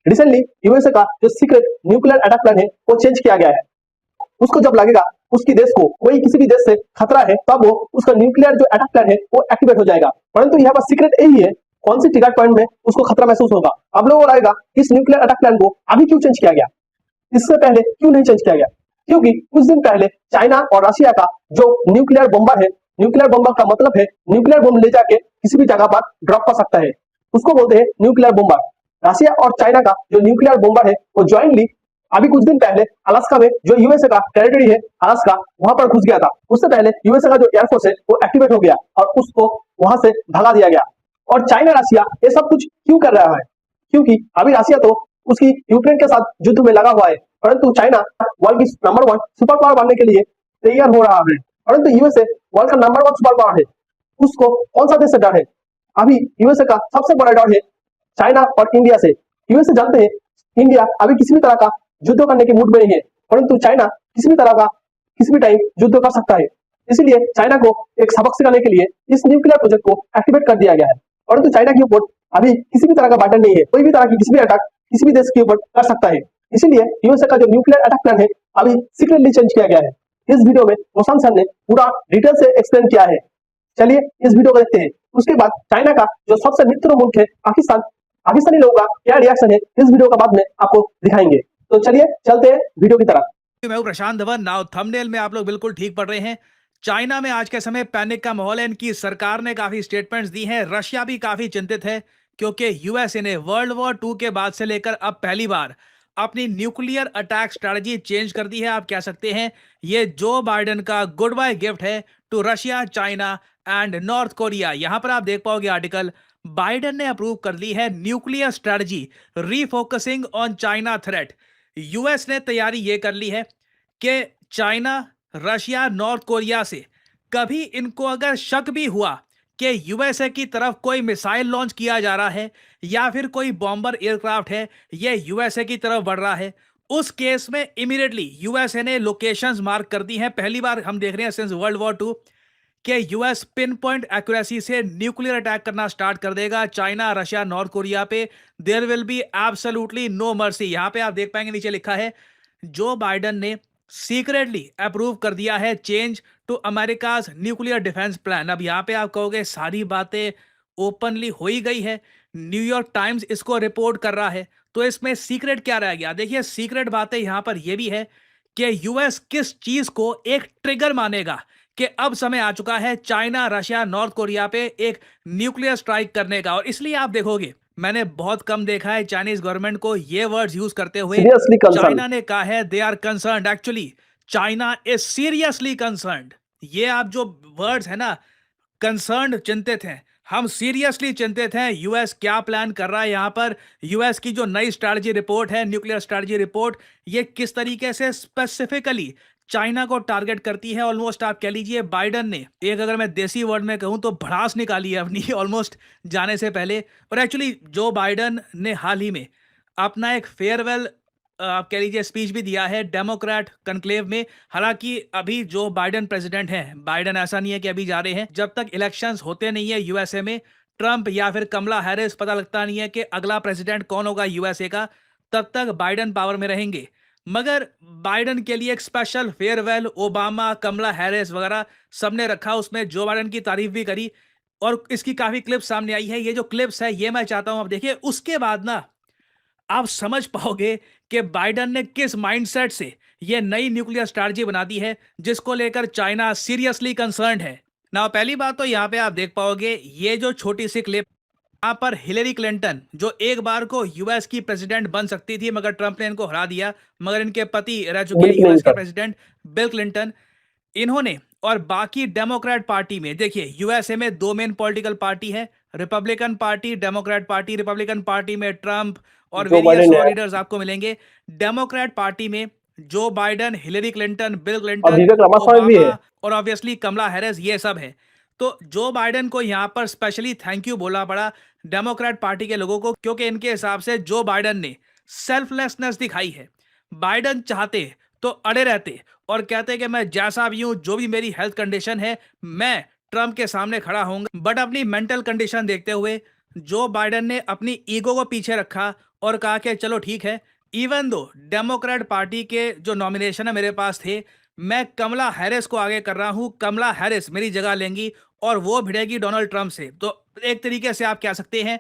Recently USA का जो secret nuclear attack plan है वो चेंज किया गया है। उसको जब लगेगा उसकी देश को कोई किसी भी देश से खतरा है तब वो उसका न्यूक्लियर जो अटैक प्लान है वो एक्टिवेट हो जाएगा। परंतु यहाँ पर सीक्रेट यही है कौन सी ट्रिगर पॉइंट में उसको खतरा महसूस होगा। आप लोगों को लगेगा इस न्यूक्लियर अटैक प्लान को अभी क्यों चेंज किया गया, इससे पहले क्यों नहीं चेंज किया गया। क्योंकि कुछ दिन पहले चाइना और रशिया का जो न्यूक्लियर बम्बर है, न्यूक्लियर बम्बर का मतलब है न्यूक्लियर बम ले जाके किसी भी जगह पर ड्रॉप कर सकता है, उसको बोलते हैं न्यूक्लियर बम्बर। रशिया और चाइना का जो न्यूक्लियर बम्बर है वो ज्वाइंटली अभी कुछ दिन पहले अलास्का में जो यूएसए का टेरिटरी है अलास्का वहां पर घुस गया था। उससे पहले यूएसए का जो एयरफोर्स है वो एक्टिवेट हो गया और उसको वहां से भगा दिया गया। और चाइना रशिया ये सब कुछ क्यों कर रहा है, क्योंकि अभी रशिया तो उसकी यूक्रेन के साथ युद्ध में लगा हुआ है, परंतु चाइना वर्ल्ड की नंबर 1 सुपर पावर बनने के लिए तैयार हो रहा है। परंतु यूएसए वर्ल्ड का नंबर 1 सुपर पावर है, उसको कौन सा देश से डर है। अभी यूएसए का सबसे बड़ा डर है चाइना और इंडिया से। यूएसए जानते हैं इंडिया अभी किसी भी तरह का युद्ध करने के मूड में नहीं है, परंतु चाइना किसी भी तरह का किसी भी टाइम युद्ध कर सकता है। इसलिए चाइना को एक सबक सिखाने के लिए इस न्यूक्लियर प्रोजेक्ट को एक्टिवेट कर दिया गया है। परंतु चाइना के ऊपर अभी किसी भी तरह का बटन नहीं है, कोई भी तरह की किसी भी अटैक किसी भी देश के ऊपर कर सकता है। इसीलिए यूएसए का जो न्यूक्लियर अटैक प्लान है अभी सीक्रेटली चेंज किया गया है। इस वीडियो में रोशन सर ने पूरा डिटेल से एक्सप्लेन किया है। चलिए इस वीडियो को देखते हैं। उसके बाद चाइना का जो सबसे मित्र मुल्क है पाकिस्तान, पाकिस्तानी लोगों का क्या रिएक्शन है इस वीडियो का बाद में आपको दिखाएंगे। तो चलिए चलते हैं वीडियो की तरफ। मैं हूं प्रशांत धवन। नाउ थंबनेल में आप लोग बिल्कुल ठीक पढ़ रहे हैं। चाइना में आज के समय पैनिक का माहौल है। इनकी सरकार ने काफी स्टेटमेंट्स दी हैं। रशिया भी काफी चिंतित है क्योंकि यूएसए ने वर्ल्ड वॉर 2 के बाद से लेकर अब पहली बार अपनी न्यूक्लियर अटैक स्ट्रेटजी चेंज कर दी है। आप कह सकते हैं ये जो बाइडेन का गुड बाय गिफ्ट है to Russia, China and North Korea. यहां पर आप देख पाओगे आर्टिकल, बाइडेन ने अप्रूव कर ली है nuclear strategy refocusing on China threat. US ने तैयारी ये कर ली है कि चाइना, रशिया, नॉर्थ कोरिया से कभी इनको अगर शक भी हुआ कि यूएसए की तरफ कोई मिसाइल लॉन्च किया जा रहा है या फिर कोई बॉम्बर एयरक्राफ्ट है ये यूएसए की तरफ बढ़ रहा है, उस केस में इमीडिएटली यूएसए ने लोकेशंस मार्क कर दी हैं। पहली बार हम देख रहे हैं सिंस वर्ल्ड वॉर 2 कि यूएस पिन पॉइंट एक्यूरेसी से न्यूक्लियर अटैक करना स्टार्ट कर देगा चाइना, रशिया, नॉर्थ कोरिया पे। There will be absolutely no mercy. यहां पे आप देख पाएंगे नीचे लिखा है जो बाइडेन ने सीक्रेटली अप्रूव कर दिया है change to America's nuclear defence plan. अब यहां पे आप कहोगे सारी बातें ओपनली हो ही गई है, न्यूयॉर्क टाइम्स इसको रिपोर्ट कर रहा है, तो इसमें सीक्रेट क्या रह गया। देखिए सीक्रेट बातें यहां पर यह भी है कि यूएस किस चीज को एक ट्रिगर मानेगा कि अब समय आ चुका है चाइना, रशिया, नॉर्थ कोरिया पे एक न्यूक्लियर स्ट्राइक करने का। और इसलिए आप देखोगे मैंने बहुत कम देखा है चाइनीज गवर्नमेंट को ये वर्ड्स यूज करते हुए। सीरियसली कंसर्न, चाइना ने कहा है they are concerned, actually China is seriously concerned. ये आप जो वर्ड्स है ना, कंसर्न्ड, चिंतित हैं, हम सीरियसली चिंतित हैं यूएस क्या प्लान कर रहा है। यहां पर यूएस की जो नई स्ट्रैटेजी रिपोर्ट है, न्यूक्लियर स्ट्रैटेजी रिपोर्ट, ये किस तरीके से स्पेसिफिकली चाइना को टारगेट करती है। ऑलमोस्ट आप कह लीजिए बाइडेन ने एक, अगर मैं देसी वर्ड में कहूं तो भड़ास निकाली है अपनी ऑलमोस्ट जाने से पहले। और एक्चुअली जो बाइडेन ने हाल ही में अपना एक फेयरवेल आप कह लीजिए स्पीच भी दिया है डेमोक्रेट कनक्लेव में। हालांकि अभी जो बाइडेन प्रेसिडेंट हैं, बाइडेन ऐसा नहीं है कि अभी जा रहे हैं, जब तक इलेक्शंस होते नहीं है यूएसए में, ट्रंप या फिर कमला हैरिस, पता लगता नहीं है कि अगला प्रेसिडेंट कौन होगा यूएसए का, तब तक बाइडेन पावर में रहेंगे। मगर बाइडेन के लिए एक स्पेशल फेयरवेल ओबामा, कमला हैरिस वगैरह सबने रखा, उसमें जो बाइडेन की तारीफ भी करी और इसकी काफी क्लिप्स सामने आई है। ये जो क्लिप्स है ये मैं चाहता हूं आप देखिए, उसके बाद ना आप समझ पाओगे कि बाइडेन ने किस माइंडसेट से ये नई न्यूक्लियर स्ट्रैटेजी बना दी है जिसको लेकर चाइना सीरियसली कंसर्न्ड है। ना पहली बात तो यहाँ पे आप देख पाओगे ये जो छोटी सी क्लिप, यहाँ पर हिलेरी क्लिंटन जो एक बार को यूएस की प्रेसिडेंट बन सकती थी मगर ट्रंप ने इनको हरा दिया, मगर इनके पति रह चुके हैं यूएस के प्रेसिडेंट बिल क्लिंटन, इन्होंने और बाकी डेमोक्रेट पार्टी में, देखिए यूएसए में दो मेन पॉलिटिकल पार्टी है, Republican party, Democrat party. Republican party में ट्रंप और वेरियस और लीडर्स आपको मिलेंगे। डेमोक्रेट पार्टी में Joe Biden, Hillary Clinton, bill Clinton, Obama और ऑब्वियसली कमला हैरिस, ये सब है। तो जो बाइडेन को यहां पर स्पेशली थैंक यू बोलना पड़ा डेमोक्रेट पार्टी के लोगों को, क्योंकि इनके हिसाब से जो बाइडेन ने सेल्फलेसनेस दिखाई है, बाइडेन चाहते तो अड़े रहते और कहते कि मैं जैसा भी हूं, जो भी मेरी हेल्थ कंडीशन है, मैं ट्रंप के सामने खड़ा होऊंगा। बट अपनी मेंटल कंडीशन देखते हुए जो बाइडेन ने अपनी ईगो को पीछे रखा और कहा कि चलो ठीक है, इवन दो डेमोक्रेट पार्टी के जो नॉमिनेशन है मेरे पास थे, मैं कमला हैरिस को आगे कर रहा हूं, कमला हैरिस मेरी जगह लेंगी और वो भिड़ेगी डोनाल्ड ट्रंप से। तो एक तरीके से आप कह सकते हैं,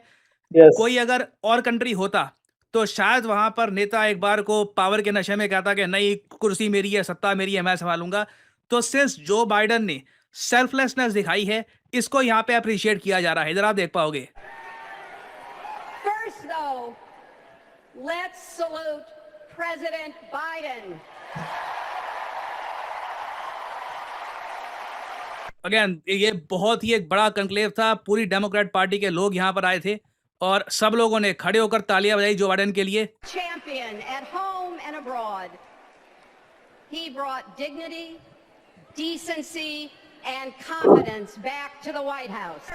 यस। कोई अगर और कंट्री होता तो शायद वहां पर नेता एक बार को पावर के नशे में कहता कि नहीं, कुर्सी मेरी है, सत्ता मेरी है, मैं संभालूंगा। तो सिंस जो बाइडेन ने सेल्फलेसनेस दिखाई है, इसको यहाँ पे अप्रिशिएट किया जा रहा है। इधर आप देख पाओगे। First, though, let's salute President Biden. Again ये बहुत ही एक बड़ा कंक्लेव था, पूरी डेमोक्रेट पार्टी के लोग यहाँ पर आए थे और सब लोगों ने खड़े होकर तालियां बजाई जो बाइडेन के लिए। Champion at home and abroad. He brought dignity, decency, and confidence back to the White House.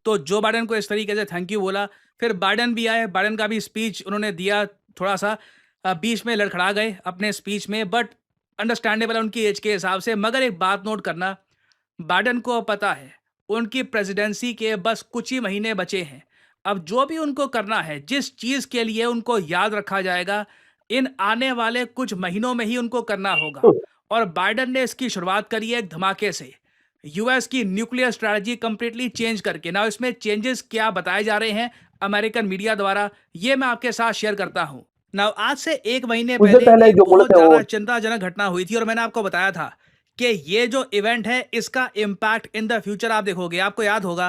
तो जो बाइडेन को इस तरीके से थैंक यू बोला। फिर बाइडेन भी आए, बाइडेन का भी स्पीच उन्होंने दिया, थोड़ा सा बीच में लड़खड़ा गए अपने स्पीच में, बट अंडरस्टैंडेबल है उनकी एज के हिसाब से। मगर एक बात नोट करना, बाइडेन को पता है उनकी प्रेसिडेंसी के बस कुछ ही महीने बचे हैं। अब जो भी उनको करना है, जिस चीज़ के लिए उनको याद रखा जाएगा, इन आने वाले कुछ महीनों में ही उनको करना होगा। और बाइडेन ने इसकी शुरुआत करी है एक धमाके से, यूएस की न्यूक्लियर स्ट्रैटेजी कंप्लीटली चेंज करके। ना इसमें चेंजेस क्या बताए जा रहे हैं अमेरिकन मीडिया द्वारा, ये मैं आपके साथ शेयर करता हूं। ना आज से एक महीने उससे पहले एक जो बोले बहुत थे वो ज्यादा चिंताजनक घटना हुई थी और मैंने आपको बताया था कि ये जो इवेंट है इसका इम्पैक्ट इन द फ्यूचर आप देखोगे। आपको याद होगा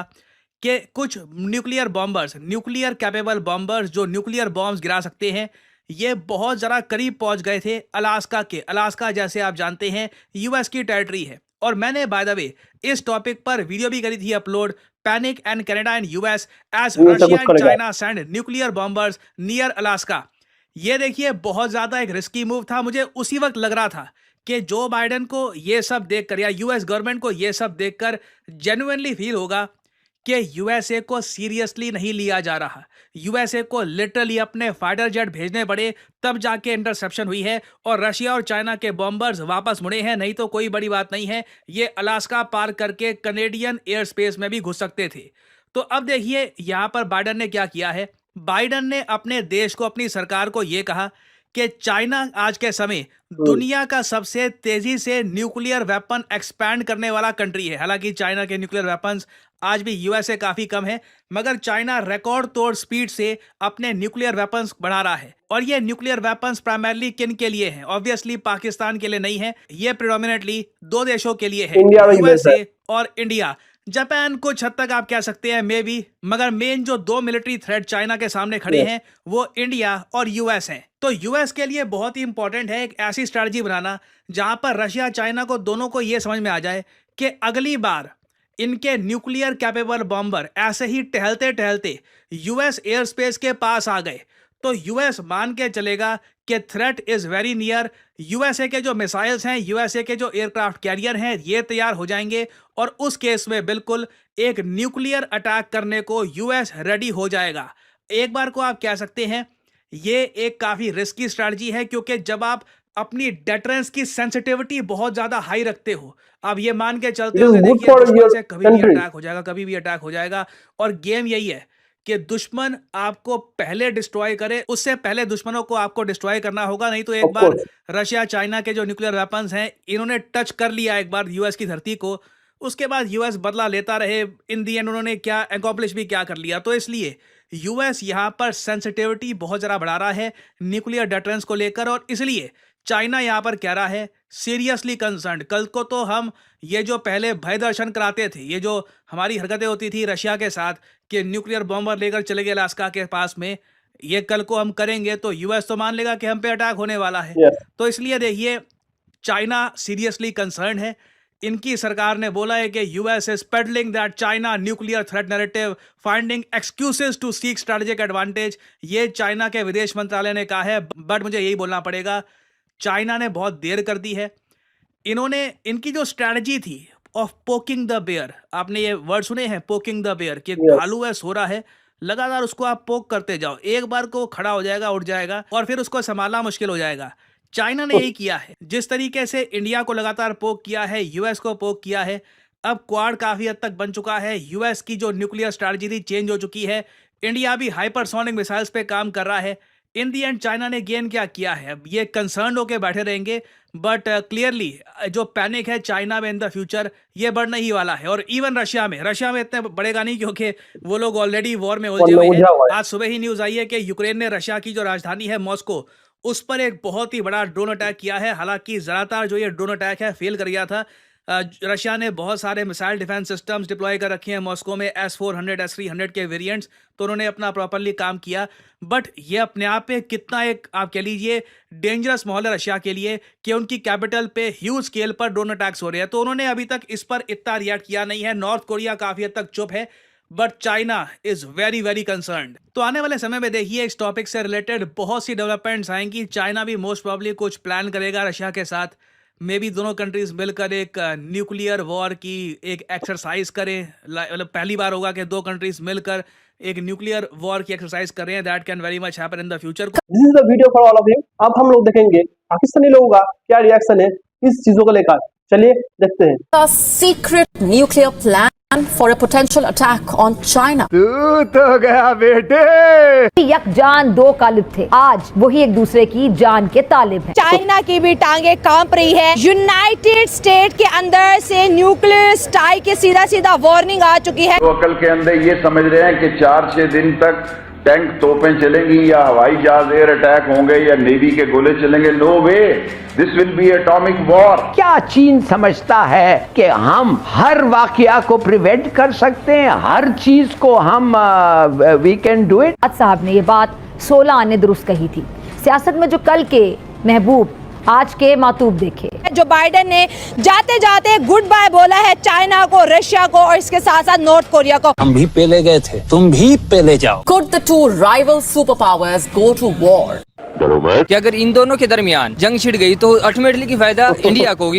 कि कुछ nuclear bombers, nuclear capable bombers जो न्यूक्लियर बॉम्ब्स गिरा सकते हैं, ये बहुत ज़रा करीब पहुंच गए थे अलास्का के। अलास्का जैसे आप जानते हैं यूएस की टेरिटरी है। और मैंने बाय द वे इस टॉपिक पर वीडियो भी करी थी upload, panic and Canada and US as ये सब रशिया कुछ एंड करेगा। China send nuclear bombers near Alaska. ये देखिए बहुत ज्यादा एक रिस्की मूव था। मुझे उसी वक्त लग रहा था कि जो बाइडेन को ये सब देखकर या यूएस गवर्नमेंट को ये सब देखकर जेन्युइनली फील होगा कि यूएसए को सीरियसली नहीं लिया जा रहा, यूएसए को लिटरली अपने फाइटर जेट भेजने पड़े, तब जाके इंटरसेप्शन हुई है और रशिया और चाइना के बॉम्बर्स वापस मुड़े हैं। नहीं तो कोई बड़ी बात नहीं है, ये अलास्का पार करके कनेडियन एयर स्पेस में भी घुस सकते थे। तो अब देखिए यहाँ पर बाइडेन ने क्या किया है। बाइडेन ने अपने देश को, अपनी सरकार को ये कहा कि चाइना आज के समय दुनिया का सबसे तेजी से न्यूक्लियर वेपन एक्सपैंड करने वाला कंट्री है। हालांकि चाइना के न्यूक्लियर वेपन्स आज भी यूएस से काफी कम है, मगर चाइना रिकॉर्ड तोड़ स्पीड से अपने न्यूक्लियर वेपन्स बढ़ा रहा है। और ये न्यूक्लियर वेपन्स प्राइमरली किन के लिए हैं? ऑब्वियसली पाकिस्तान के लिए नहीं है, ये प्रेडोमिनेटली दो देशों के लिए है, इंडिया में यूएसए और इंडिया। जापान कुछ हद तक आप कह सकते हैं मे बी, मगर मेन जो दो मिलिट्री थ्रेट चाइना के सामने खड़े हैं वो इंडिया और यूएस हैं। तो यूएस के लिए बहुत ही इंपॉर्टेंट है एक ऐसी स्ट्रैटेजी बनाना जहां पर रशिया चाइना को दोनों को ये समझ में आ जाए कि अगली बार इनके न्यूक्लियर कैपेबल बॉम्बर ऐसे ही टहलते टहलते यूएस एयर स्पेस के पास आ गए तो यूएस मान के चलेगा कि threat is very near. USA के जो मिसाइल्स हैं, यूएसए के जो एयरक्राफ्ट कैरियर हैं, ये तैयार हो जाएंगे और उस केस में बिल्कुल एक न्यूक्लियर अटैक करने को यूएस रेडी हो जाएगा। एक बार को आप कह सकते हैं ये एक काफी रिस्की स्ट्रैटेजी है, क्योंकि जब आप अपनी डेटरेंस की सेंसिटिविटी बहुत ज्यादा हाई रखते हो, आप ये मान के चलते हो कि देखिए दुश्मन से कभी भी अटैक हो जाएगा, कभी भी अटैक हो जाएगा। और गेम यही है कि दुश्मन आपको पहले डिस्ट्रॉय करे, उससे पहले दुश्मनों को आपको डिस्ट्रॉय करना होगा। नहीं तो एक बार रशिया चाइना के जो न्यूक्लियर वेपन्स हैं, इन्होंने टच कर लिया एक बार यूएस की धरती को, उसके बाद यूएस बदला लेता रहे। इन दी एंड उन्होंने क्या अकॉम्प्लिश भी क्या कर लिया। तो इसलिए यूएस यहां पर सेंसिटिविटी बहुत ज़रा बढ़ा रहा है न्यूक्लियर डिफरेंस को लेकर, और इसलिए चाइना यहां पर कह रहा है सीरियसली कंसर्न्ड। कल को तो हम ये जो पहले भय दर्शन कराते थे, ये जो हमारी हरकतें होती थी रशिया के साथ कि न्यूक्लियर बॉम्बर लेकर चले गए अलास्का के पास में, ये कल को हम करेंगे तो यूएस तो मान लेगा कि हम पे अटैक होने वाला है। तो इसलिए देखिए चाइना सीरियसली कंसर्न है। इनकी सरकार ने बोला है कि US is peddling that China nuclear threat narrative, finding excuses to seek strategic advantage. ये चाइना के विदेश मंत्रालय ने कहा है, बट मुझे यही बोलना पड़ेगा चाइना ने बहुत देर कर दी है। इन्होंने, इनकी जो स्ट्रैटेजी थी ऑफ पोकिंग द बेयर, आपने ये वर्ड सुने हैं पोकिंग द बेयर, कि भालू है सो रहा है, लगातार उसको आप पोक करते जाओ, एक बार को खड़ा हो जाएगा, उठ जाएगा और फिर उसको संभालना मुश्किल हो जाएगा। चाइना ने यही किया है, जिस तरीके से इंडिया को लगातार पोक किया है, यूएस को पोक किया है, अब क्वाड काफी हद तक बन चुका है। यूएस की जो न्यूक्लियर स्ट्रैटेजी थी चेंज हो चुकी है, इंडिया भी हाइपरसोनिक मिसाइल्स पे काम कर रहा है। इन दी एंड चाइना ने गेन क्या किया है, अब ये कंसर्न होके बैठे रहेंगे, बट क्लियरली जो पैनिक है चाइना में इन द फ्यूचर ये बढ़ने ही वाला है। और इवन रशिया में इतने बढ़ेगा नहीं, क्योंकि वो लोग ऑलरेडी वॉर में उलझे हुए हैं। आज सुबह ही न्यूज आई है कि यूक्रेन ने रशिया की जो राजधानी है मॉस्को, उस पर एक बहुत ही बड़ा ड्रोन अटैक किया है। हालांकि ज़्यादातर जो ये ड्रोन अटैक है फेल कर गया था। रशिया ने बहुत सारे मिसाइल डिफेंस सिस्टम्स डिप्लॉय कर रखे हैं मॉस्को में, S-400 S-300 के वेरिएंट्स, तो उन्होंने अपना प्रॉपरली काम किया। बट ये अपने आप पे कितना एक आप कह लीजिए डेंजरस माहौल है रशिया के लिए कि उनकी कैपिटल पे ह्यूज स्केल पर ड्रोन अटैक्स हो रहे हैं, तो उन्होंने अभी तक इस पर इतना रिएक्ट किया नहीं है। नॉर्थ कोरिया काफ़ी हद तक चुप है, but China is very very concerned. तो आने वाले समय में देखिए इस टॉपिक से रिलेटेड बहुत सी डेवलपमेंट्स आएंगी। चाइना भी मोस्ट प्रॉब्ली कुछ प्लान करेगा रशिया के साथ, मे बी दोनों कंट्रीज मिलकर एक न्यूक्लियर वॉर की एक एक्सरसाइज करें। मतलब पहली बार होगा कि दो कंट्रीज मिलकर एक न्यूक्लियर वॉर की एक्सरसाइज कर रहे हैं। That can very much happen in the future. This is the video for all of you. अब हम लोग देखेंगे पाकिस्तानी लोगों का क्या रिएक्शन है इस चीजों को लेकर। चलिए देखते हैं। A secret nuclear plan for a potential attack on China. तू तो गया बेटे। यकजान दो कालिब थे, आज वही एक दूसरे की जान के तालिब हैं। चाइना की भी टांगे कांप रही है। यूनाइटेड स्टेट के अंदर से न्यूक्लियर स्ट्राइक के सीधा वार्निंग आ चुकी है। तो अकल के अंदर ये समझ रहे हैं कि 4-6 दिन तक टैंक तोपें चलेंगी या हवाई जहाज एयर अटैक होंगे या नेवी के गोले चलेंगे। No way, this will be atomic war. क्या चीन समझता है कि हम हर वाकया को प्रिवेंट कर सकते हैं, हर चीज को हम वी कैन डू इट। साहब ने ये बात 16 आने दुरुस्त कही थी। सियासत में जो कल के महबूब आज के मातूब देखे। जो बाइडेन ने जाते जाते गुड बाय बोला है चाइना को, रशिया को और इसके साथ साथ नॉर्थ कोरिया को। हम भी पहले गए थे, तुम भी पहले जाओ। Could the two rival superpowers go to war? कि अगर इन दोनों के दरमियान जंग छिड़ गई तो अल्टीमेटली की फायदा इंडिया को होगी।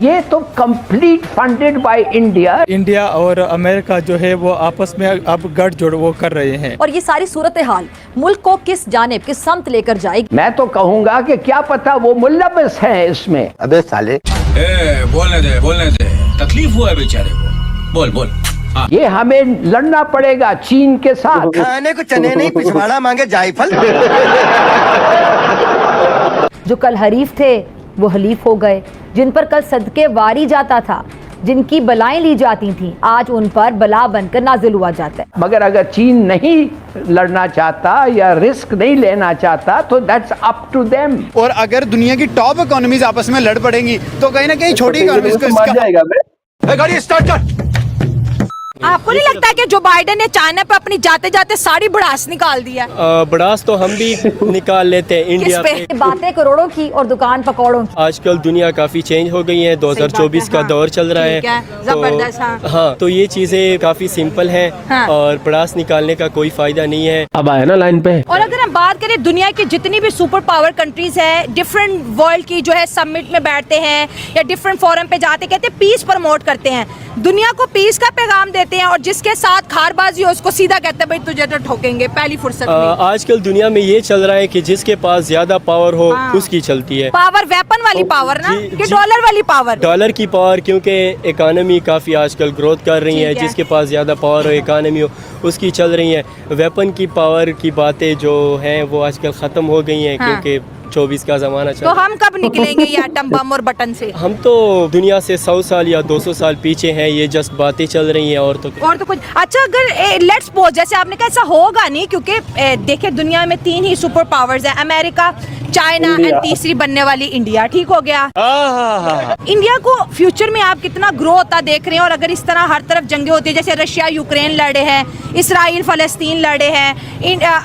ये तो complete funded by India. India और अमेरिका जो है वो आपस में अब गठजोड़ वो कर रहे हैं। और ये सारी सूरत हाल मुल्क को किस जानिब, किस समत लेकर जाएगी। मैं तो कहूँगा कि क्या पता वो मुल्लबस है इसमें। अबे साले बोलने दे, तकलीफ हुआ है बेचारे को, बोल। हाँ। ये हमें लड़ना पड़ेगा चीन के साथ। खाने को चने नहीं पिछवाड़ा मांगे जायफल। जो कल हरीफ थे वो हलीफ हो गए, जिन पर कल सदके वारी जाता था, जिनकी बलाएं ली जाती थीं, आज उन पर बला बनकर नाजिल हुआ जाता है। मगर अगर चीन नहीं लड़ना चाहता या रिस्क नहीं लेना चाहता तो दैट्स अप टू देम। और अगर दुनिया की टॉप इकोनॉमीज आपस में लड़ पड़ेंगी तो कहीं ना कहीं छोटी इकोनॉमीज को मार जाएगा। गाड़ी स्टार्ट कर। आपको नहीं लगता कि जो बाइडेन ने चाइना पे अपनी जाते जाते सारी भड़ास निकाल दिया? बड़ास तो हम भी निकाल लेते हैं इंडिया पे। बातें करोड़ों की और दुकान पकौड़ों की। आजकल दुनिया काफी चेंज हो गई है, 2024 का दौर चल रहा है। जबरदस्त। हाँ, तो ये चीजें काफी सिंपल हैं और बड़ास निकालने का कोई फायदा नहीं है। अब आया ना लाइन पे। और अगर हम बात करें दुनिया की जितनी भी सुपर पावर कंट्रीज है, डिफरेंट वर्ल्ड की जो है समिट में बैठते हैं या डिफरेंट फोरम पे जाते, कहते हैं पीस प्रमोट करते हैं, दुनिया को पीस का पैगाम देते हैं, और जिसके साथ खारबाजी हो उसको सीधा कहते हैं भाई तुझे तो ठोकेंगे पहली फुर्सत में। आजकल दुनिया में ये चल रहा है कि जिसके पास ज्यादा पावर हो उसकी चलती है। पावर वेपन वाली पावर ना कि डॉलर वाली पावर? डॉलर की पावर, क्योंकि इकोनॉमी काफी आजकल ग्रोथ कर रही है। जिसके पास ज्यादा पावर हो, इकोनॉमी हो, उसकी चल रही है। वेपन की पावर की बातें जो हैं वो आजकल खत्म हो गई हैं, क्योंकि 24 का जमाना चल। तो हम कब निकलेंगे ये एटम बम और बटन से? हम तो दुनिया से 100 साल या 200 साल पीछे हैं। ये जस्ट बातें चल रही हैं और तो कुछ। अच्छा, अगर लेट्स सपोज जैसे आपने कहा ऐसा होगा नहीं, क्योंकि देखिए दुनिया में 3 ही सुपर पावर्स है, अमेरिका, चाइना एंड तीसरी बनने वाली इंडिया। ठीक हो गया। इंडिया को फ्यूचर में आप कितना ग्रो होता देख रहे हैं? और अगर इस तरह हर तरफ जंगें होती है, जैसे रशिया यूक्रेन लड़े हैं, इसराइल फलस्तीन लड़े हैं,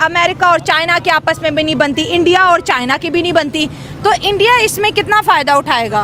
अमेरिका और चाइना के आपस में भी नहीं बनती, इंडिया और चाइना की भी नहीं बनती, तो इंडिया इसमें कितना फायदा उठाएगा?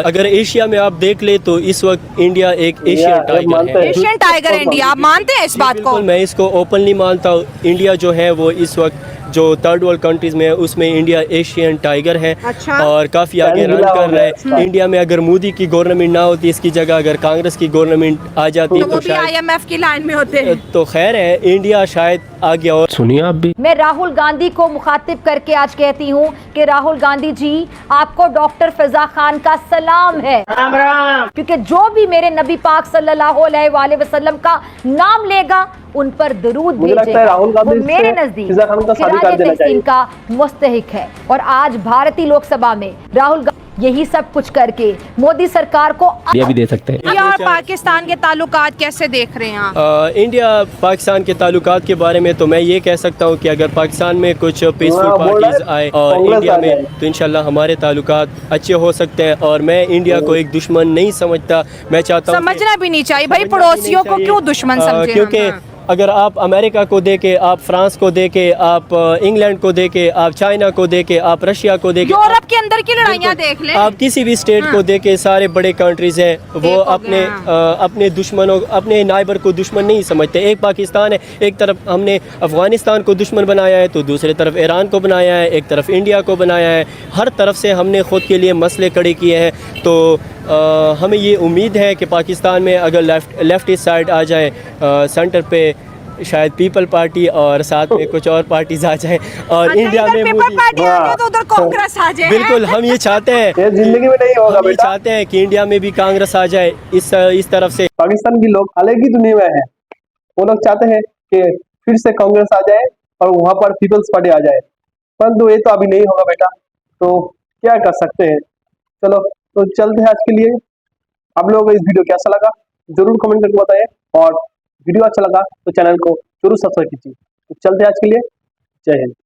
अगर एशिया में आप देख ले तो इस वक्त इंडिया एक एशियन टाइगर है। एशियन टाइगर है इंडिया, आप मानते हैं इस बात को? बिल्कुल, मैं इसको ओपनली मानता हूँ। इंडिया जो है वो इस वक्त जो थर्ड वर्ल्ड कंट्रीज में है उसमें इंडिया एशियन टाइगर है। अच्छा। और काफ़ी आगे रन कर रहा है। इंडिया में अगर मोदी की गवर्नमेंट ना होती, इसकी जगह अगर कांग्रेस की गवर्नमेंट आ जाती तो वो भी IMF की लाइन में होते हैं। तो खैर है, इंडिया शायद आ गया। और सुनिए आप भी, मैं राहुल गांधी को मुखातिब करके आज कहती हूँ कि राहुल गांधी जी, आपको डॉक्टर फिजा खान का सलाम है। राम राम। क्योंकि जो भी मेरे नबी पाक सल्लल्लाहु अलैहि वसल्लम का नाम लेगा उन पर दरूद भेजेगा, राहुल गांधी वो मेरे नजदीक फिजा खान का शादी कर देना चाहिए का मुस्तहिक है। और आज भारतीय लोकसभा में राहुल यही सब कुछ करके मोदी सरकार को भी दे सकते हैं। इंडिया और पाकिस्तान के ताल्लुकात कैसे देख रहे हैं आप? इंडिया पाकिस्तान के ताल्लुकात के बारे में तो मैं ये कह सकता हूँ कि अगर पाकिस्तान में कुछ पीसफुल पार्टीज आए और इंडिया में, तो इंशाल्लाह हमारे ताल्लुकात अच्छे हो सकते हैं। और मैं इंडिया को एक दुश्मन नहीं समझता। मैं चाहता हूँ, समझना भी नहीं चाहिए भाई, पड़ोसियों को क्यों दुश्मन समझे? क्योंकि अगर आप अमेरिका को देके, आप फ्रांस को देके, आप इंग्लैंड को देके, आप चाइना को देके, आप रशिया को देके, यूरोप के अंदर की लड़ाइयाँ देख ले, आप किसी भी स्टेट को देके, सारे बड़े कंट्रीज हैं वो अपने दुश्मनों, अपने नाइबर को दुश्मन नहीं समझते। एक पाकिस्तान है, एक तरफ हमने अफगानिस्तान को दुश्मन बनाया है तो दूसरी तरफ ईरान को बनाया है, एक तरफ इंडिया को बनाया है। हर तरफ से हमने खुद के लिए मसले खड़े किए हैं। तो हमें ये उम्मीद है कि पाकिस्तान में अगर लेफ्टिस्ट साइड आ जाए, सेंटर पे शायद पीपल पार्टी और साथ में कुछ और पार्टीज आ जाए, और इंडिया में पीपल पार्टी आ जाए तो उधर कांग्रेस आ जाए। बिल्कुल, हम ये चाहते हैं, जिंदगी में नहीं होगा हम ये चाहते हैं कि इंडिया में भी कांग्रेस आ जाए। इस तरफ से पाकिस्तान के लोग अलग ही दुनिया में है। वो लोग चाहते हैं कि फिर से कांग्रेस आ जाए और वहाँ पर पीपल्स पार्टी आ जाए, परंतु ये तो अभी नहीं होगा बेटा। तो क्या कर सकते हैं। चलो तो चलते हैं आज के लिए। आप लोगों को इस वीडियो कैसा लगा जरूर कमेंट करके बताएं, और वीडियो अच्छा लगा तो चैनल को जरूर सब्सक्राइब कीजिए। तो चलते हैं आज के लिए। जय हिंद।